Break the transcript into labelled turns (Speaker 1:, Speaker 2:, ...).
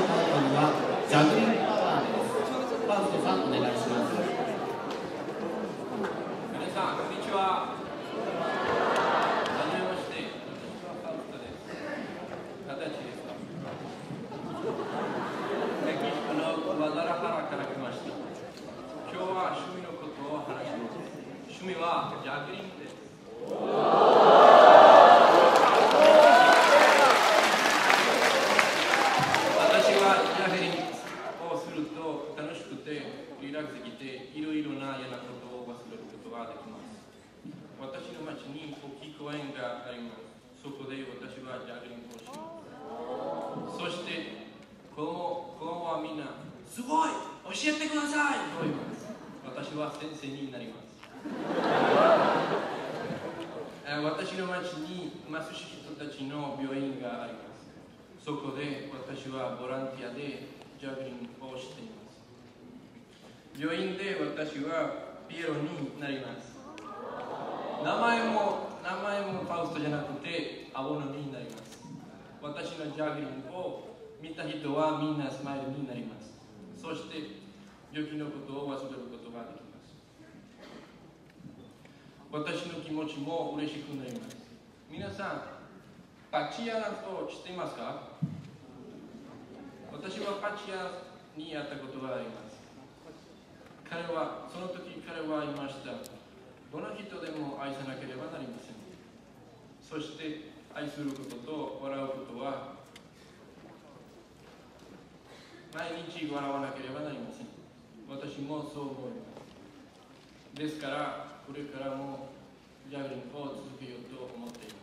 Speaker 1: 担当はジャグリングパワーです。ファーストさん、お願いします。
Speaker 2: 皆さん、こんにちは。はじめまして。私はファウストです。形ですか。メキシコのグアダラハラから来ました。今日は趣味のことを話します。趣味はジャグリングです。私はジャグリングをすると楽しくてリラックスできていろいろな嫌なことを忘れることができます。私の町に大きい公園があります。そこで私はジャグリングをします。そして子供はみんなすごい教えてくださいと言います。私は先生になります。私の町に貧しい人たちの病院があります。そこで私はボランティアでジャグリングをしています。病院で私はピエロになります。名前もファウストじゃなくてアボノになります。私のジャグリングを見た人はみんなスマイルになります。そして病気のことを忘れることができます。私の気持ちも嬉しくなります。皆さん、パチアナと知っていますか？私はパチアに会ったことがあります。その時彼は言いました。どの人でも愛さなければなりません。そして愛することと笑うことは毎日笑わなければなりません。私もそう思います。ですからこれからもジャグリングを続けようと思っています。